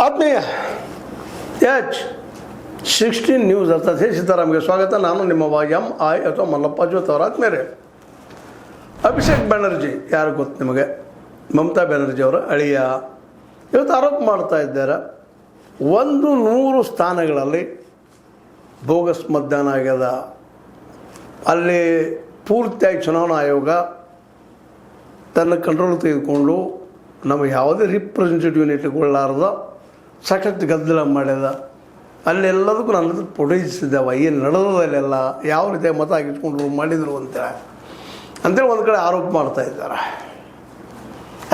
ಆತ್ಮೀಯ H16 news ಅರ್ಥಾತ್ ಸೀತಾರಾಮ್ಗೆ ಸ್ವಾಗತ. ನಾನು ನಿಮ್ಮ MI ಅಥವಾ ಮಲ್ಲಪ್ಪ ಜೋತ್ ಅವರ ಆತ್ಮೀಯರೇ. ಅಭಿಷೇಕ್ ಬ್ಯಾನರ್ಜಿ ಯಾರು ಗೊತ್ತು ನಿಮಗೆ? ಮಮತಾ ಬ್ಯಾನರ್ಜಿ ಅವರ ಅಳಿಯ. ಇವತ್ತು ಆರೋಪ ಮಾಡ್ತಾ ಇದ್ದಾರೆ 100 ಸ್ಥಾನಗಳಲ್ಲಿ ಬೋಗಸ್ ಮತದಾನ ಆಗ್ಯದ, ಅಲ್ಲಿ ಪೂರ್ತಿಯಾಗಿ ಚುನಾವಣಾ ಆಯೋಗ ತನ್ನ ಕಂಟ್ರೋಲ್ ತೆಗೆದುಕೊಂಡು ನಮಗೆ ಯಾವುದೇ ರಿಪ್ರೆಸೆಂಟೇಟಿವ್ ಇಟ್ಟುಕೊಳ್ಳಾರ್ದ ಸಾಕಷ್ಟು ಗದ್ದಲ ಮಾಡ್ಯದ. ಅಲ್ಲೆಲ್ಲದಕ್ಕೂ ನನ್ನ ಪೊಟೇಜಿಸಿದ್ದಾವ, ಏನು ನಡೆದಲ್ಲೆಲ್ಲ ಯಾವ ರೀತಿಯಾಗಿ ಮತ ಹಾಕಿಸ್ಕೊಂಡ್ರು ಮಾಡಿದರು ಅಂತೇಳಿ ಒಂದು ಕಡೆ ಆರೋಪ ಮಾಡ್ತಾ ಇದ್ದಾರೆ.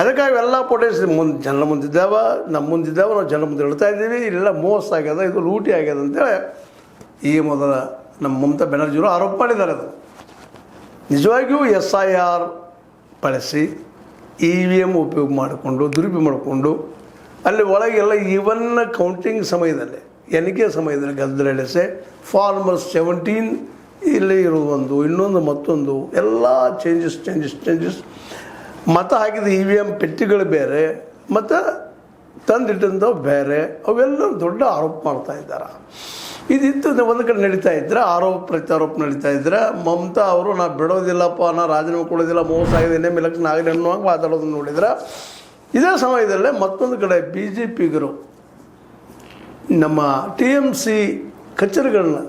ಅದಕ್ಕಾಗಿ ಎಲ್ಲ ಪೊಟೇಜ್ ಜನ ಮುಂದಿದ್ದಾವೆ, ನಮ್ಮ ಮುಂದಿದ್ದಾವೆ, ನಾವು ಜನ ಮುಂದೆ ಹೇಳ್ತಾ ಇದ್ದೀವಿ, ಇಲ್ಲೆಲ್ಲ ಮೋಸ ಆಗ್ಯದ, ಇದು ಲೂಟಿ ಆಗ್ಯದ ಅಂತೇಳಿ ಈ ಮೊದಲ ನಮ್ಮ ಮಮತಾ ಬ್ಯಾನರ್ಜಿಯವರು ಆರೋಪ ಮಾಡಿದ್ದಾರೆ. ಅದು ನಿಜವಾಗಿಯೂ SIR ಬಳಸಿ EVM ಉಪಯೋಗ ಮಾಡಿಕೊಂಡು ದುರುಪಯೋಗ ಮಾಡಿಕೊಂಡು ಅಲ್ಲಿ ಒಳಗೆಲ್ಲ ಈವನ್ ಕೌಂಟಿಂಗ್ ಸಮಯದಲ್ಲಿ, ಎಣಿಕೆ ಸಮಯದಲ್ಲಿ ಗದ್ದಲ ನಡೆಸಿ ಫಾರ್ಮರ್ಸ್ 17 ಇಲ್ಲಿ ಇರೋದು ಒಂದು, ಇನ್ನೊಂದು ಮತ್ತೊಂದು ಎಲ್ಲ ಚೇಂಜಸ್ ಮತ ಹಾಕಿದ EVM ಪೆಟ್ಟಿಗಳು ಬೇರೆ ಮತ್ತು ತಂದಿಟ್ಟಂಥವು ಬೇರೆ, ಅವೆಲ್ಲ ದೊಡ್ಡ ಆರೋಪ ಮಾಡ್ತಾ ಇದ್ದಾರೆ. ಇದಿತ್ತು ಒಂದು ಕಡೆ ನಡೀತಾ ಇದ್ರೆ ಆರೋಪ ಪ್ರತ್ಯಾರೋಪ ನಡೀತಾ ಇದ್ರೆ ಮಮತಾ ಅವರು ನಾ ಬಿಡೋದಿಲ್ಲಪ್ಪ, ನಾ ರಾಜೀನಾಮೆ ಕೊಡೋದಿಲ್ಲ, ಮೋಸ ಆಗಿದೆ, ಇನ್ನೇ ಎಲೆಕ್ಷನ್ ಆಗಲಿ ಅನ್ನುವಾಗ ಮಾತಾಡೋದನ್ನು ನೋಡಿದ್ರೆ, ಇದೇ ಸಮಯದಲ್ಲೇ ಮತ್ತೊಂದು ಕಡೆ BJPಗರು ನಮ್ಮ TMC ಕಚೇರಿಗಳನ್ನ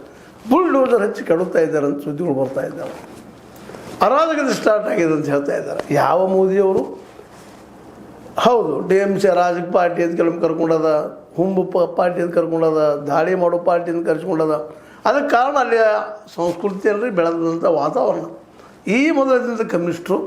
ಬುಲ್ಡೋಸರ್ ಹಚ್ಚಿ ಕೆಡುತ್ತಾ ಇದ್ದಾರೆ ಅಂತ ಸುದ್ದಿಗಳು ಬರ್ತಾ ಇದ್ದಾವೆ. ಅರಾಜಕತೆ ಸ್ಟಾರ್ಟ್ ಆಗಿದೆ ಅಂತ ಹೇಳ್ತಾ ಇದ್ದಾರೆ. ಯಾವ ಮೋದಿಯವರು? ಹೌದು, TMC ರಾಜಕ ಪಾರ್ಟಿ ಅಂತ ಕೆಲವೊಮ್ಮೆ ಕರ್ಕೊಂಡದ, ಹುಂಬು ಪಾರ್ಟಿ ಅಂತ ಕರ್ಕೊಂಡದ, ದಾಳಿ ಮಾಡೋ ಪಾರ್ಟಿ ಅಂತ ಕರ್ಸ್ಕೊಂಡದ. ಅದಕ್ಕೆ ಕಾರಣ ಅಲ್ಲಿಯ ಸಂಸ್ಕೃತಿಯಲ್ಲಿ ಬೆಳೆದಂಥ ವಾತಾವರಣ. ಈ ಮೊದಲಿದ್ದಂಥ ಕಮ್ಯುನಿಸ್ಟರು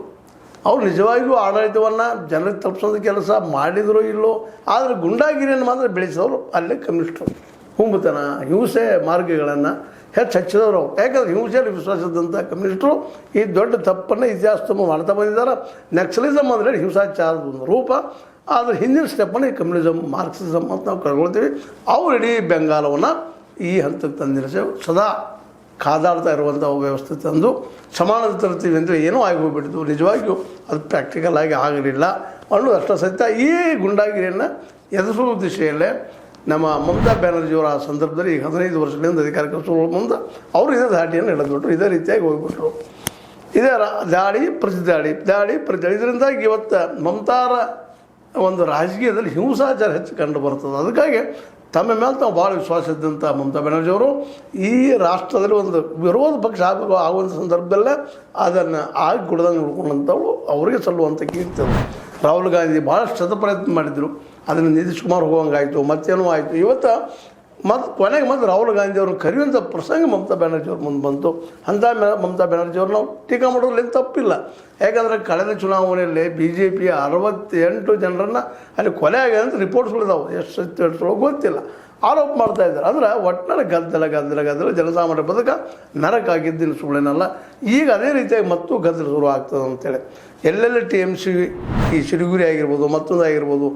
ಅವ್ರು ನಿಜವಾಗಿಯೂ ಆಡಳಿತವನ್ನು ಜನರಿಗೆ ತಲುಪಿಸೋದು ಕೆಲಸ ಮಾಡಿದರೂ ಇಲ್ಲೋ, ಆದರೆ ಗುಂಡಾಗಿರಿಯನ್ನು ಮಾತ್ರ ಬೆಳೆಸೋರು ಅಲ್ಲೇ ಕಮ್ಯುನಿಸ್ಟರು. ಹುಂಬುತನ, ಹಿಂಸೆ ಮಾರ್ಗಗಳನ್ನು ಹಚ್ಚಿದವರು. ಯಾಕಂದರೆ ಹಿಂಸೆಯಲ್ಲಿ ವಿಶ್ವಾಸದಂಥ ಕಮ್ಯುನಿಸ್ಟರು ಈ ದೊಡ್ಡ ತಪ್ಪನ್ನು ಇತಿಹಾಸ ಮಾಡ್ತಾ ಬಂದಿದ್ದಾರೆ. ನಕ್ಸಲಿಸಮ್ ಅಂದರೆ ಹಿಂಸಾಚಾರದ ಒಂದು ರೂಪ, ಆದರೆ ಹಿಂದಿನ ಸ್ಟೆಪ್ಪನ್ನು ಈ ಕಮ್ಯುನಿಸಮ್, ಮಾರ್ಕ್ಸಿಸಮ್ ಅಂತ ನಾವು ಕಳ್ಕೊಳ್ತೀವಿ. ಅವ್ರು ಇಡೀ ಬೆಂಗಾಲವನ್ನು ಈ ಹಂತಕ್ಕೆ ತಂದಿರಿಸಿ ಸದಾ ಕಾದಾಡ್ತಾ ಇರುವಂಥ ವ್ಯವಸ್ಥೆ ತಂದು ಸಮಾನತೆ ತರ್ತೀವಿ ಅಂದರೆ ಏನೋ ಆಗಿ ಹೋಗ್ಬಿಟ್ಟಿದ್ದು. ನಿಜವಾಗಿಯೂ ಅದು ಪ್ರಾಕ್ಟಿಕಲ್ ಆಗಿ ಆಗಲಿಲ್ಲ ಅನ್ನೋದು ಅಷ್ಟ ಸತ್ಯ. ಈ ಗುಂಡಾಗಿರಿಯನ್ನು ಎದುರಿಸುವ ದಿಶೆಯಲ್ಲೇ ನಮ್ಮ ಮಮತಾ ಬ್ಯಾನರ್ಜಿಯವರ ಆ ಸಂದರ್ಭದಲ್ಲಿ ಈಗ 15 ವರ್ಷಗಳಿಂದ ಅಧಿಕಾರಕ್ಕೆ ಸುರುವ ಮುಂದೆ ಅವರು ಇದೇ ದಾಟಿಯನ್ನು ಎಳೆದ್ಬಿಟ್ರು, ಇದೇ ರೀತಿಯಾಗಿ ಹೋಗ್ಬಿಟ್ರು. ಇದೇ ದಾಳಿ ಪ್ರತಿದಾಳಿ. ಇದರಿಂದಾಗಿ ಇವತ್ತು ಮಮತಾರ ಒಂದು ರಾಜಕೀಯದಲ್ಲಿ ಹಿಂಸಾಚಾರ ಹೆಚ್ಚು ಕಂಡು ಬರ್ತದೆ. ಅದಕ್ಕಾಗಿ ತಮ್ಮ ಮೇಲೆ ತಾವು ಭಾಳ ವಿಶ್ವಾಸ ಇದ್ದಂಥ ಮಮತಾ ಬ್ಯಾನರ್ಜಿಯವರು ಈ ರಾಷ್ಟ್ರದಲ್ಲಿ ಒಂದು ವಿರೋಧ ಪಕ್ಷ ಆಗುವಂಥ ಸಂದರ್ಭದಲ್ಲೇ ಅದನ್ನು ಆಗಿ ಕೊಡ್ದಂಗೆ ನೋಡ್ಕೊಂಡಂಥವು ಅವರಿಗೆ ಸಲ್ಲುವಂಥ ಕೀರ್ತಿ. ರಾಹುಲ್ ಗಾಂಧಿ ಭಾಳಷ್ಟು ಶತಪ್ರಯತ್ನ ಮಾಡಿದರು, ಅದನ್ನು ನಿತೀಶ್ ಕುಮಾರ್ ಹೋಗೋಂಗಾಯಿತು, ಮತ್ತೇನೋ ಆಯಿತು. ಇವತ್ತು ಕೊನೆಗೆ ರಾಹುಲ್ ಗಾಂಧಿ ಅವರು ಕರೆಯುವಂಥ ಪ್ರಸಂಗ ಮಮತಾ ಬ್ಯಾನರ್ಜಿಯವ್ರ ಮುಂದೆ ಬಂತು. ಅಂಥ ಮಮತಾ ಬ್ಯಾನರ್ಜಿಯವ್ರು ನಾವು ಟೀಕಾ ಮಾಡೋದ್ರಲ್ಲಿ ತಪ್ಪಿಲ್ಲ. ಯಾಕಂದರೆ ಕಳೆದ ಚುನಾವಣೆಯಲ್ಲಿ BJP 68 ಜನರನ್ನು ಅಲ್ಲಿ ಕೊಲೆ ಆಗಿದೆ ಅಂತ ರಿಪೋರ್ಟ್ಸ್ಗಳಿದಾವೆ, ಎಷ್ಟು ಗೊತ್ತಿಲ್ಲ, ಆರೋಪ ಮಾಡ್ತಾ ಇದ್ದಾರೆ. ಅಂದರೆ ಒಟ್ಟಿನಲ್ಲಿ ಗದ್ದಲ ಜನಸಾಮಾನ್ಯ ಬದುಕ ನರಕಾಗಿದ್ದಿನ ಸುಳ್ಳೇನಲ್ಲ. ಈಗ ಅದೇ ರೀತಿಯಾಗಿ ಮತ್ತೂ ಗದ್ದಲ ಶುರು ಆಗ್ತದೆ ಅಂತೇಳಿ ಎಲ್ಲೆಲ್ಲಿ TMC ಈ ಶಿರಗುರಿ ಆಗಿರ್ಬೋದು, ಮತ್ತೊಂದು ಆಗಿರ್ಬೋದು,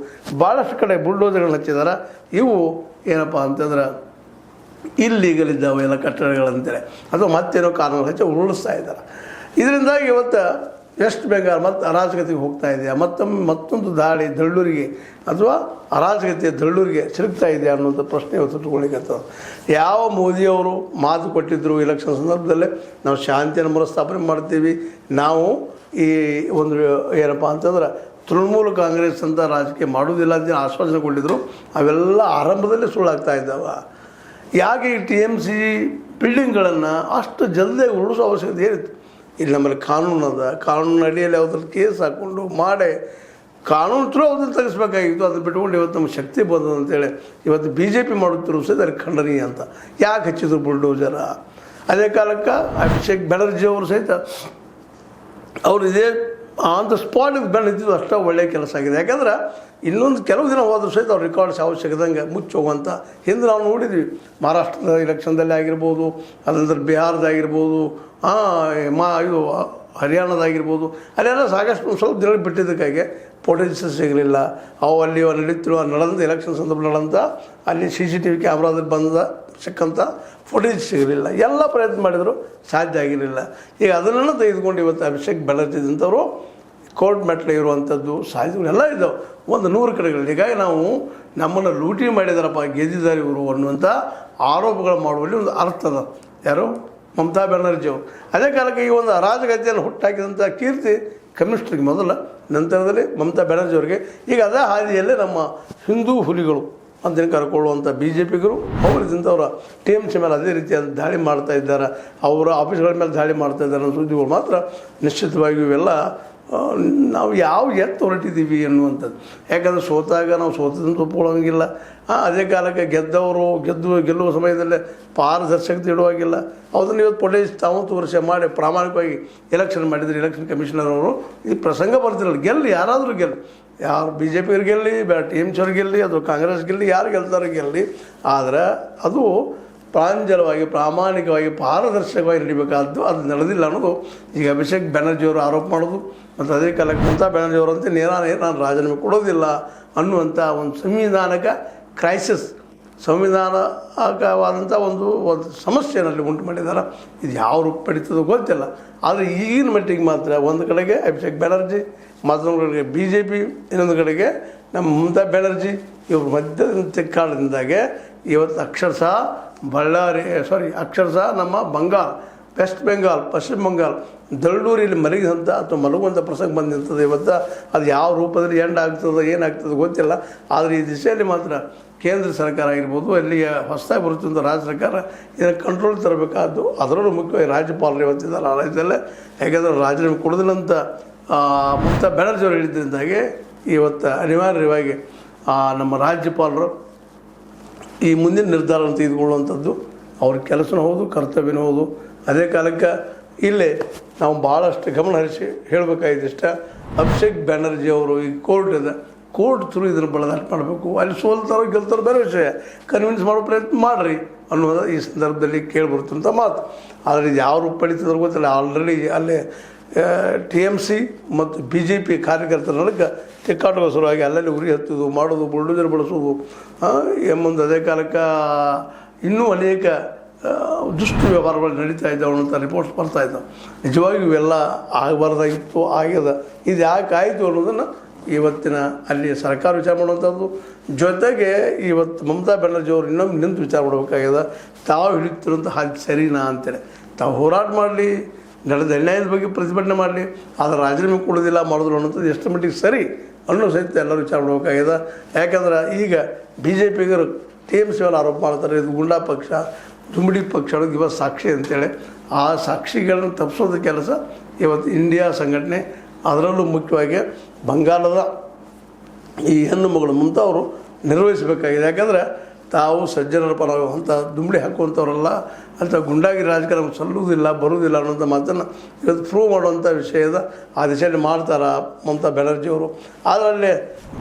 ಭಾಳಷ್ಟು ಕಡೆ ಬುಲ್ಡೋಸರ್ಗಳನ್ನ ಹಚ್ಚಿದ್ದಾರೆ. ಇವು ಏನಪ್ಪ ಅಂತಂದ್ರೆ ಇಲ್ಲೀಗಲ್ ಇದ್ದಾವೆ ಎಲ್ಲ ಕಟ್ಟಡಗಳಂತೇಳಿ, ಅಥವಾ ಮತ್ತೇನೋ ಕಾರಣಗಳು ಹಚ್ಚಿ ಉರುಳಿಸ್ತಾ ಇದ್ದಾರೆ. ಇದರಿಂದಾಗಿ ಇವತ್ತು ವೆಸ್ಟ್ ಬೆಂಗಾಲ್ ಮತ್ತು ಅರಾಜಕತೆಗೆ ಹೋಗ್ತಾ ಇದೆಯಾ, ಮತ್ತೊಂದು ದಾಳಿ ದಳ್ಳೂರಿಗೆ ಅಥವಾ ಅರಾಜಕತೆಯ ದಳ್ಳೂರಿಗೆ ಸಿಲುಕ್ತಾ ಇದೆಯಾ ಅನ್ನೋಂಥ ಪ್ರಶ್ನೆ ಇವತ್ತು ಇಟ್ಕೊಳ್ಳಿಕ್ಕತ್ತದ. ಯಾವ ಮೋದಿಯವರು ಮಾತು ಕೊಟ್ಟಿದ್ದರು ಎಲೆಕ್ಷನ್ ಸಂದರ್ಭದಲ್ಲೇ ನಾವು ಶಾಂತಿಯನ್ನು ಮರುಸ್ಥಾಪನೆ ಮಾಡ್ತೀವಿ, ನಾವು ಈ ಒಂದು ಏನಪ್ಪ ಅಂತಂದ್ರೆ ತೃಣಮೂಲ ಕಾಂಗ್ರೆಸ್ ಅಂತ ರಾಜಕೀಯ ಮಾಡೋದಿಲ್ಲ ಅಂತ ಆಶ್ವಾಸನೆ ಕೊಟ್ಟಿದ್ದರು. ಅವೆಲ್ಲ ಆರಂಭದಲ್ಲೇ ಸುಳ್ಳಾಗ್ತಾ ಇದ್ದಾವೆ. ಯಾಕೆ ಈ TMC ಬಿಲ್ಡಿಂಗ್ಗಳನ್ನು ಅಷ್ಟು ಜಲ್ದಿ ಉರುಳಿಸೋ ಅವಶ್ಯಕತೆ ಏನಿತ್ತು? ಇಲ್ಲಿ ನಮ್ಮಲ್ಲಿ ಕಾನೂನು ಅದ, ಕಾನೂನು ಅಡಿಯಲ್ಲಿ ಯಾವುದ್ರಲ್ಲಿ ಕೇಸ್ ಹಾಕ್ಕೊಂಡು ಮಾಡಿ ಕಾನೂನು ಥ್ರೂ ಅದನ್ನು ತೆಗೆಸ್ಬೇಕಾಗಿತ್ತು. ಅದನ್ನು ಬಿಟ್ಕೊಂಡು ಇವತ್ತು ನಮ್ಮ ಶಕ್ತಿ ಬಂದದ ಅಂತೇಳಿ ಇವತ್ತು BJP ಮಾಡುತ್ತಿರೋ ಸಹಿತ ಅದಕ್ಕೆ ಖಂಡನೀಯ ಅಂತ. ಯಾಕೆ ಹಚ್ಚಿದ್ರು ಬುಲ್ಡೋಜರ? ಅದೇ ಕಾಲಕ್ಕೆ ಅಭಿಷೇಕ್ ಬ್ಯಾನರ್ಜಿ ಅವರು ಸಹಿತ ಅವರು ಇದೇ ಆನ್ ದ ಸ್ಪಾಟಿಗೆ ಬೆಳೆದಿದ್ದು ಅಷ್ಟೇ ಒಳ್ಳೆಯ ಕೆಲಸ ಆಗಿದೆ. ಯಾಕಂದ್ರೆ ಇನ್ನೊಂದು ಕೆಲವು ದಿನ ಹೋದ್ರೂ ಸಹಿತ ಅವ್ರು ರೆಕಾರ್ಡ್ಸ್ ಅವಶ್ಯಕದಂಗೆ ಮುಚ್ಚಿ ಹೋಗುವಂಥ ಹಿಂದೆ ನಾವು ನೋಡಿದ್ವಿ. ಮಹಾರಾಷ್ಟ್ರದ ಎಲೆಕ್ಷನ್ದಲ್ಲಿ ಆಗಿರ್ಬೋದು, ಅದಂದ್ರೆ ಬಿಹಾರದಾಗಿರ್ಬೋದು, ಇದು ಹರಿಯಾಣದಾಗಿರ್ಬೋದು, ಅಲ್ಲೆಲ್ಲ ಸಾಕಷ್ಟು ಸ್ವಲ್ಪ ದಿನ ಬಿಟ್ಟಿದ್ದಕ್ಕಾಗಿ ಫೋಟೇಜಸ್ ಸಿಗಲಿಲ್ಲ. ಅವು ಅಲ್ಲಿ ನಡೀತಿರುವ ನಡೆದ ಎಲೆಕ್ಷನ್ ಸಂದರ್ಭ ನಡೆದಂಥ ಅಲ್ಲಿ CCTV ಕ್ಯಾಮ್ರಾದಲ್ಲಿ ಬಂದ ಸಿಕ್ಕಂಥ ಫುಟೇಜ್ ಸಿಗಲಿಲ್ಲ. ಎಲ್ಲ ಪ್ರಯತ್ನ ಮಾಡಿದರೂ ಸಾಧ್ಯ ಆಗಿರಲಿಲ್ಲ. ಈಗ ಅದನ್ನೆಲ್ಲ ತೆಗೆದುಕೊಂಡು ಇವತ್ತು ಅಭಿಷೇಕ್ ಬ್ಯಾನರ್ಜಿದಂಥವರು ಕೋರ್ಟ್ ಮೆಟ್ಲು ಇರುವಂಥದ್ದು ಸಾಹಿತ್ಯಗಳೆಲ್ಲ ಇದ್ದಾವೆ ಒಂದು 100 ಕಡೆಗಳಲ್ಲಿ. ಹೀಗಾಗಿ ನಾವು ನಮ್ಮನ್ನು ಲೂಟಿ ಮಾಡಿದಾರಪ್ಪ ಗೆದ್ದಿದ್ದಾರೆ ಇವರು ಅನ್ನುವಂಥ ಆರೋಪಗಳು ಮಾಡುವಲ್ಲಿ ಒಂದು ಅರ್ಥ ಅದ. ಯಾರು? ಮಮತಾ ಬ್ಯಾನರ್ಜಿ ಅವರು. ಅದೇ ಕಾಲಕ್ಕೆ ಈ ಒಂದು ಅರಾಜಕತೆಯನ್ನು ಹುಟ್ಟಾಕಿದಂಥ ಕೀರ್ತಿ ಕಮ್ಯುನಿಸ್ಟ್ರಿಗೆ ಮೊದಲ, ನಂತರದಲ್ಲಿ ಮಮತಾ ಬ್ಯಾನರ್ಜಿ ಅವರಿಗೆ. ಈಗ ಅದೇ ಹಾದಿಯಲ್ಲೇ ನಮ್ಮ ಹಿಂದೂ ಹುಲಿಗಳು ಅಂತ ಕರ್ಕೊಳ್ಳುವಂಥ ಬಿ ಜೆ ಪಿಗರು ಅವರಿದ್ದಂಥವ್ರ ಟಿ ಎಮ್ ಸಿ ಮೇಲೆ ಅದೇ ರೀತಿಯಾದ ದಾಳಿ ಮಾಡ್ತಾ ಇದ್ದಾರೆ, ಅವರ ಆಫೀಸ್ಗಳ ಮೇಲೆ ದಾಳಿ ಮಾಡ್ತಾ ಇದ್ದಾರೆ ಅನ್ನೋ ಸುದ್ದಿಗಳು ಮಾತ್ರ ನಿಶ್ಚಿತವಾಗಿ ಇವೆಲ್ಲ ನಾವು ಯಾವ ಎತ್ತು ಹೊರಟಿದ್ದೀವಿ ಅನ್ನುವಂಥದ್ದು. ಯಾಕಂದರೆ ಸೋತಾಗ ನಾವು ಸೋತದನ್ನು ಒಪ್ಕೊಳ್ಳೋಂಗಿಲ್ಲ. ಅದೇ ಕಾಲಕ್ಕೆ ಗೆಲ್ಲುವ ಸಮಯದಲ್ಲೇ ಪಾರದರ್ಶಕತೆ ಇಡುವಾಗಿಲ್ಲ. ಅದನ್ನು ಇವತ್ತು ಪೊಲೀಸ್ ತಾವತ್ತು ವರ್ಷ ಮಾಡಿ ಪ್ರಾಮಾಣಿಕವಾಗಿ ಎಲೆಕ್ಷನ್ ಮಾಡಿದರೆ ಎಲೆಕ್ಷನ್ ಕಮಿಷನರ್ ಅವರು ಇದು ಪ್ರಸಂಗ ಬರ್ತಿರಲ್ಲ. ಗೆಲ್ಲಿ ಯಾರಾದರೂ ಗೆಲ್ಲಿ, ಯಾರು ಬಿ ಜೆ ಪಿಯವ್ರು ಗೆಲ್ಲಿ, ಟಿ ಎಮ್ ಸಿಯವ್ರು ಗೆಲ್ಲಿ, ಅಥವಾ ಕಾಂಗ್ರೆಸ್ ಗೆಲ್ಲಿ, ಯಾರು ಗೆಲ್ತಾರೋ ಗೆಲ್ಲಿ. ಆದರೆ ಅದು ಪ್ರಾಂಜಲವಾಗಿ ಪ್ರಾಮಾಣಿಕವಾಗಿ ಪಾರದರ್ಶಕವಾಗಿ ನಡಿಬೇಕಾದ್ದು, ಅದು ನಡೆದಿಲ್ಲ ಅನ್ನೋದು ಈಗ ಅಭಿಷೇಕ್ ಬ್ಯಾನರ್ಜಿಯವರು ಆರೋಪ ಮಾಡೋದು. ಮತ್ತು ಅದೇ ಕಾಲಕ್ಕೆ ಮಮತಾ ಬ್ಯಾನರ್ಜಿಯವರಂತೆ ನಾನು ರಾಜೀನಾಮೆ ಕೊಡೋದಿಲ್ಲ ಅನ್ನುವಂಥ ಒಂದು ಸಂವಿಧಾನಕ ಕ್ರೈಸಿಸ್, ಸಂವಿಧಾನಕವಾದಂಥ ಒಂದು ಸಮಸ್ಯೆಯಲ್ಲಿ ಉಂಟು ಮಾಡಿದ್ದಾರೆ. ಇದು ಯಾವ ರೂಪ ಪಡೀತದೋ ಗೊತ್ತಿಲ್ಲ. ಆದರೆ ಈಗಿನ ಮಟ್ಟಿಗೆ ಮಾತ್ರ ಒಂದು ಕಡೆಗೆ ಅಭಿಷೇಕ್ ಬ್ಯಾನರ್ಜಿ, ಮತ್ತೊಂದು ಕಡೆಗೆ ಬಿ ಜೆ ಪಿ, ಇನ್ನೊಂದು ಕಡೆಗೆ ನಮ್ಮ ಮಮತಾ ಬ್ಯಾನರ್ಜಿ, ಇವ್ರ ಮಧ್ಯದ ತಿಕ್ಕಾಡದಿಂದಾಗೆ ಇವತ್ತು ಅಕ್ಷರಶಃ ನಮ್ಮ ಬಂಗಾಲ್, ವೆಸ್ಟ್ ಬೆಂಗಾಲ್, ಪಶ್ಚಿಮ ಬಂಗಾಲ್, ದಳ್ಳೂರಿಯಲ್ಲಿ ಮಲಗಿದಂಥ ಅಥವಾ ಮಲಗುವಂಥ ಪ್ರಸಂಗ ಬಂದು ನಿಂತದೆ ಇವತ್ತು. ಅದು ಯಾವ ರೂಪದಲ್ಲಿ ಎಂಡ್ ಆಗ್ತದೋ ಏನಾಗ್ತದೋ ಗೊತ್ತಿಲ್ಲ. ಆದರೆ ಈ ದಿಶೆಯಲ್ಲಿ ಮಾತ್ರ ಕೇಂದ್ರ ಸರ್ಕಾರ ಆಗಿರ್ಬೋದು, ಅಲ್ಲಿಯ ಹೊಸದಾಗಿ ಬರುತ್ತಿದ್ದ ರಾಜ್ಯ ಸರ್ಕಾರ ಇದನ್ನು ಕಂಟ್ರೋಲ್ ತರಬೇಕಾದ್ದು. ಅದರಲ್ಲೂ ಮುಖ್ಯವಾಗಿ ರಾಜ್ಯಪಾಲರು ಇವತ್ತಿದ್ದಾರೆ ಆಲಯದಲ್ಲೇ. ಯಾಕೆಂದರೆ ರಾಜೀನಾಮೆ ಕೊಡೋದಿಲ್ಲ ಅಂತ ಮಮತಾ ಬ್ಯಾನರ್ಜಿ ಅವರು ಹೇಳಿದ್ದರಿಂದಾಗಿ ಇವತ್ತು ಅನಿವಾರ್ಯವಾಗಿ ನಮ್ಮ ರಾಜ್ಯಪಾಲರು ಈ ಮುಂದಿನ ನಿರ್ಧಾರವನ್ನು ತೆಗೆದುಕೊಳ್ಳುವಂಥದ್ದು ಅವ್ರ ಕೆಲಸನೂ ಹೌದು, ಕರ್ತವ್ಯನೂ ಹೌದು. ಅದೇ ಕಾಲಕ್ಕೆ ಇಲ್ಲೇ ನಾವು ಭಾಳಷ್ಟು ಗಮನ ಹರಿಸಿ ಹೇಳಬೇಕಾಗಿದ್ದಿಷ್ಟ, ಅಭಿಷೇಕ್ ಬ್ಯಾನರ್ಜಿ ಅವರು ಈ ಕೋರ್ಟ್ ಥ್ರೂ ಇದನ್ನು ಬಳದಾಟ ಮಾಡಬೇಕು. ಅಲ್ಲಿ ಸೋಲ್ತಾರೋ ಗೆಲ್ತಾರೋ ಬೇರೆ ವಿಷಯ, ಕನ್ವಿನ್ಸ್ ಮಾಡೋ ಪ್ರಯತ್ನ ಮಾಡಿರಿ ಅನ್ನೋದು ಈ ಸಂದರ್ಭದಲ್ಲಿ ಕೇಳಿಬರುತ್ತಂಥ ಮಾತು. ಆದರೆ ಇದು ಯಾವ ರೂಪ ಪಡೀತದ್ರೂ ಗೊತ್ತಿಲ್ಲ. ಆಲ್ರೆಡಿ ಅಲ್ಲೇ ಟಿ ಎಮ್ ಸಿ ಮತ್ತು ಬಿ ಜೆ ಪಿ ಕಾರ್ಯಕರ್ತರ ನಡುವೆ ತಿಕ್ಕಾಟುವ ಸಲುವಾಗಿ ಅಲ್ಲಲ್ಲಿ ಉರಿ ಹತ್ತೋದು, ಮಾಡೋದು, ಬುಲ್ಡೋಜರ್ ಬಳಸೋದು ಎಂಬುದು. ಅದೇ ಕಾಲಕ್ಕೆ ಇನ್ನೂ ಅನೇಕ ದುಷ್ಟ ವ್ಯವಹಾರಗಳು ನಡೀತಾ ಇದ್ದಾವೆ ಅನ್ನೋಂಥ ರಿಪೋರ್ಟ್ಸ್ ಬರ್ತಾ ಇದ್ದಾವೆ. ನಿಜವಾಗಿಯೂ ಇವೆಲ್ಲ ಆಗಬಾರ್ದಾಗಿತ್ತು, ಆಗ್ಯದ. ಇದು ಯಾಕೆ ಆಯಿತು ಅನ್ನೋದನ್ನು ಇವತ್ತಿನ ಅಲ್ಲಿ ಸರ್ಕಾರ ವಿಚಾರ ಮಾಡುವಂಥದ್ದು. ಜೊತೆಗೆ ಇವತ್ತು ಮಮತಾ ಬ್ಯಾನರ್ಜಿ ಅವರು ಇನ್ನೊಮ್ಮೆ ನಿಂತು ವಿಚಾರ ಮಾಡಬೇಕಾಗ್ಯದ. ತಾವು ಹಿಡಿತಿರೋಂಥ ಹಾಗೆ ಸರಿನಾ ಅಂತೇಳಿ ತಾವು ಹೋರಾಟ ಮಾಡಲಿ, ನಡೆದ ಅನ್ಯಾಯದ ಬಗ್ಗೆ ಪ್ರತಿಭಟನೆ ಮಾಡಲಿ, ಆದರೆ ರಾಜೀನಾಮೆ ಕೊಡೋದಿಲ್ಲ ಮಾಡೋದಿಲ್ಲ ಅನ್ನೋಂಥದ್ದು ಎಷ್ಟು ಮಟ್ಟಿಗೆ ಸರಿ ಅನ್ನೋ ಸಹಿತ ಎಲ್ಲರೂ ವಿಚಾರ ಮಾಡಬೇಕಾಗ್ಯದ. ಯಾಕಂದ್ರೆ ಈಗ ಬಿ ಜೆ ಪಿಗರು ಟಿ ಎಮ್ ಸಿ ಅವರು ಆರೋಪ ಮಾಡ್ತಾರೆ, ಇದು ಗುಂಡಾ ಪಕ್ಷ, ದುಂಬಿಡಿ ಪಕ್ಷ ಇವತ್ತು ಸಾಕ್ಷಿ ಅಂತೇಳಿ. ಆ ಸಾಕ್ಷಿಗಳನ್ನು ತಪ್ಪಿಸೋದ ಕೆಲಸ ಇವತ್ತು ಇಂಡಿಯಾ ಸಂಘಟನೆ, ಅದರಲ್ಲೂ ಮುಖ್ಯವಾಗಿ ಬಂಗಾಲದ ಈ ಹೆಣ್ಣು ಮಗಳು ಮಮತಾ ಅವರು ನಿರ್ವಹಿಸಬೇಕಾಗಿದೆ. ಯಾಕಂದರೆ ತಾವು ಸಜ್ಜನರ ಪರವಂಥ ದುಂಬಡಿ ಹಾಕುವಂಥವರೆಲ್ಲ ಅಂತ ಗುಂಡಾಗಿ ರಾಜಕಾರಣ ಸಲ್ಲುವುದಿಲ್ಲ, ಬರುವುದಿಲ್ಲ ಅನ್ನೋಂಥ ಮಾತನ್ನು ಇವತ್ತು ಪ್ರೂವ್ ಮಾಡುವಂಥ ವಿಷಯದ ಆ ದಿಶೆಯಲ್ಲಿ ಮಾಡ್ತಾರೆ ಮಮತಾ ಬ್ಯಾನರ್ಜಿಯವರು. ಅದರಲ್ಲೇ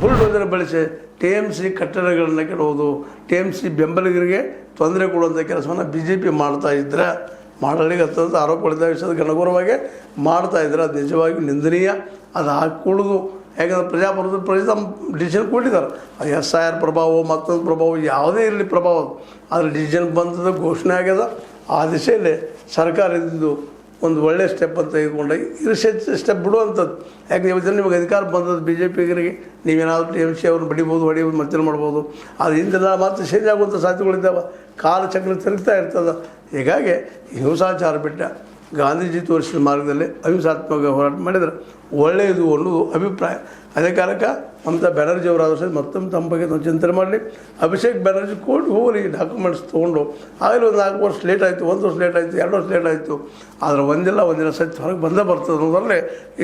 ಬುಲ್ಡೋಜರ್ ಬಳಸಿ ಟಿ ಎಮ್ ಸಿ ಕಟ್ಟಡಗಳನ್ನು ಕೆಡುವುದು, ಟಿ ಎಮ್ ಸಿ ಬೆಂಬಲಿಗರಿಗೆ ತೊಂದರೆ ಕೊಡುವಂಥ ಕೆಲಸವನ್ನು ಬಿ ಜೆ ಪಿ ಮಾಡ್ತಾಯಿದ್ರೆ, ಮಾಡಲಿಕ್ಕೆ ಆರೋಪಗಳಿದ್ದ ವಿಷಯದ ಗಣಗೌರವಾಗಿ ಮಾಡ್ತಾಯಿದ್ರೆ ಅದು ನಿಜವಾಗಿಯೂ ನಿಂದನೀಯ. ಅದು ಹಾಕಿಕೊಡೋದು. ಯಾಕಂದರೆ ಪ್ರಜಾ ತಮ್ಮ ಡಿಸಿಷನ್ ಕೊಟ್ಟಿದ್ದಾರೆ. ಅದು SIR ಪ್ರಭಾವ, ಮತ್ತೊಂದು ಪ್ರಭಾವ, ಯಾವುದೇ ಇರಲಿ ಪ್ರಭಾವ, ಆದರೆ ಡಿಸಿಷನ್ ಬಂದದ್ದು ಘೋಷಣೆ ಆಗ್ಯದ. ಆ ದಿಶೆಯಲ್ಲಿ ಸರ್ಕಾರ ಇದ್ದು ಒಂದು ಒಳ್ಳೆಯ ಸ್ಟೆಪ್ ಅಂತ ತೆಗೆದುಕೊಂಡೆ. ಇದು ಸ್ಟೆಪ್ ಬಿಡುವಂಥದ್ದು. ಯಾಕೆ ಇವತ್ತು ನಿಮಗೆ ಅಧಿಕಾರ ಬಂದದ್ದು ಬಿ ಜೆ ಪಿಗರಿಗೆ, ನೀವೇನಾದರೂ ಟಿ ಎಮ್ ಸಿ ಅವ್ರನ್ನ ಹೊಡಿಬೋದು, ಮತ್ತೇನು ಮಾಡ್ಬೋದು. ಅದು ಹಿಂದೆಲ್ಲ ಮತ್ತೆ ಚೇಂಜ್ ಆಗುವಂಥ ಸಾಧ್ಯತೆಗಳಿದ್ದಾವೆ. ಕಾಲಚಕ್ರ ತಿರುಗ್ತಾ ಇರ್ತದೆ. ಹೀಗಾಗಿ ಹಿಂಸಾಚಾರ ಬಿಟ್ಟ ಗಾಂಧೀಜಿ ತೋರಿಸಿದ ಮಾರ್ಗದಲ್ಲಿ ಅಹಿಂಸಾತ್ಮಕ ಹೋರಾಟ ಮಾಡಿದರೆ ಒಳ್ಳೆಯದು ಅನ್ನೋದು ಅಭಿಪ್ರಾಯ. ಅದೇ ಕಾಲಕ್ಕೆ ಮಮತಾ ಬ್ಯಾನರ್ಜಿ ಅವರಾದರೂ ಸಹ ಮತ್ತೊಮ್ಮೆ ತಮ್ಮ ಬಗ್ಗೆ ನಾವು ಚಿಂತನೆ ಮಾಡಲಿ. ಅಭಿಷೇಕ್ ಬ್ಯಾನರ್ಜಿ ಕೋರ್ಟ್ಗೆ ಹೋಗಲಿ, ಡಾಕ್ಯುಮೆಂಟ್ಸ್ ತೊಗೊಂಡು. ಆಗಲಿ ಒಂದು 4 ವರ್ಷ ಲೇಟ್ ಆಯಿತು, 1 ವರ್ಷ ಲೇಟ್ ಆಯಿತು, 2 ವರ್ಷ ಲೇಟ್ ಆಯಿತು. ಆದರೆ ಒಂದಿನ ಸತ್ಯ ಹೊರಗೆ ಬರ್ತದೆ ಅನ್ನೋದರಲ್ಲೇ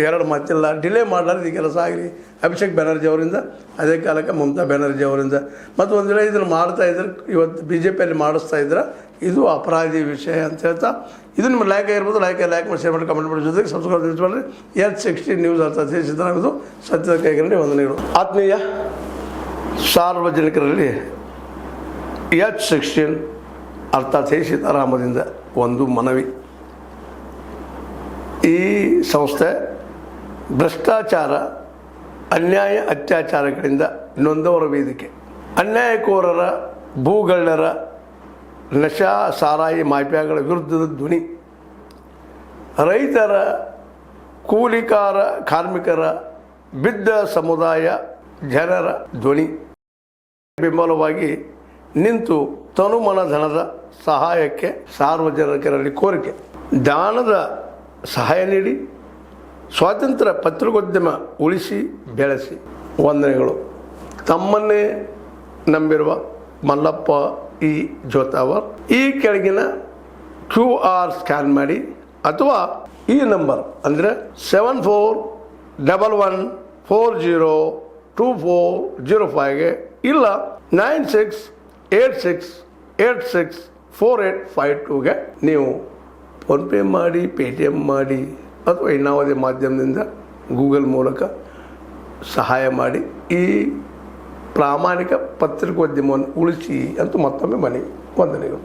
2 ಮಾತಿಲ್ಲ. ಡಿಲೇ ಮಾಡಲಾರ್ದು ಈ ಕೆಲಸ ಆಗಲಿ ಅಭಿಷೇಕ್ ಬ್ಯಾನರ್ಜಿ ಅವರಿಂದ, ಅದೇ ಕಾಲಕ್ಕೆ ಮಮತಾ ಬ್ಯಾನರ್ಜಿ ಅವರಿಂದ. ಮತ್ತು ಒಂದು ವೇಳೆ ಇದನ್ನು ಮಾಡ್ತಾಯಿದ್ರೆ, ಇವತ್ತು ಬಿ ಜೆ ಪಿಯಲ್ಲಿ ಮಾಡಿಸ್ತಾ ಇದ್ರೆ ಇದು ಅಪರಾಧಿ ವಿಷಯ ಅಂತ ಹೇಳ್ತಾ, ಇದು ನಿಮ್ಮ ಲೈಕ್ ಆಗಿರ್ಬೋದು. ಲೈಕ್ ಮಾಡಿ, ಶೇರ್ ಮಾಡಿ, ಕಮೆಂಟ್ ಮಾಡಿ, ಜೊತೆಗೆ ಸಬ್ಸ್ಕ್ರೈಬ್ ಮಾಡಿರಿ. H16 ನ್ಯೂಸ್ ಅರ್ಥಾತ್ ಸಿದ್ದರಾಮಯ್ಯ ಸತ್ಯದ ಕೈಗಳಲ್ಲಿ ವಂದನೆಗಳು. ಆತ್ಮೀಯ ಸಾರ್ವಜನಿಕರಲ್ಲಿ H16 ಅರ್ಥಾತ್ ಸೀತಾರಾಮದಿಂದ ಒಂದು ಮನವಿ. ಈ ಸಂಸ್ಥೆ ಭ್ರಷ್ಟಾಚಾರ, ಅನ್ಯಾಯ, ಅತ್ಯಾಚಾರಗಳಿಂದ ನೊಂದವರ ವೇದಿಕೆ. ಅನ್ಯಾಯಕೋರರ, ಭೂಗಳ್ಳರ, ನಶಾ ಸಾರಾಯಿ ಮಾಫಿಯಾಗಳ ವಿರುದ್ಧದ ಧ್ವನಿ. ರೈತರ ಕಾರ್ಮಿಕರ ಬಿದ್ದ ಸಮುದಾಯ ಜನರ ಧ್ವನಿ ಬೆಂಬಲವಾಗಿ ನಿಂತು ತನುಮನ ಧನದ ಸಹಾಯಕ್ಕೆ ಸಾರ್ವಜನಿಕರಲ್ಲಿ ಕೋರಿಕೆ. ದಾನದ ಸಹಾಯ ನೀಡಿ ಸ್ವಾತಂತ್ರ್ಯ ಪತ್ರಿಕೋದ್ಯಮ ಉಳಿಸಿ ಬೆಳೆಸಿ. ವಂದನೆಗಳು. ತಮ್ಮನ್ನೇ ನಂಬಿರುವ ಮಲ್ಲಪ್ಪ ಇ ಜೋತಾವರ್. ಈ ಕೆಳಗಿನ QR ಸ್ಕ್ಯಾನ್ ಮಾಡಿ ಅಥವಾ ಈ ನಂಬರ್ ಅಂದರೆ 7411402405ಗೆ ಇಲ್ಲ 9686864852ಗೆ ನೀವು ಫೋನ್ಪೇ ಮಾಡಿ, ಪೇಟಿಎಮ್ ಮಾಡಿ ಅಥವಾ ಇನ್ನಾವುದೇ ಮಾಧ್ಯಮದಿಂದ ಗೂಗಲ್ ಮೂಲಕ ಸಹಾಯ ಮಾಡಿ ಈ ಪ್ರಾಮಾಣಿಕ ಪತ್ರಿಕೋದ್ಯಮವನ್ನು ಉಳಿಸಿ ಅಂತ ಮತ್ತೊಮ್ಮೆ ಮನವಿ. ವಂದನೆಗಳು.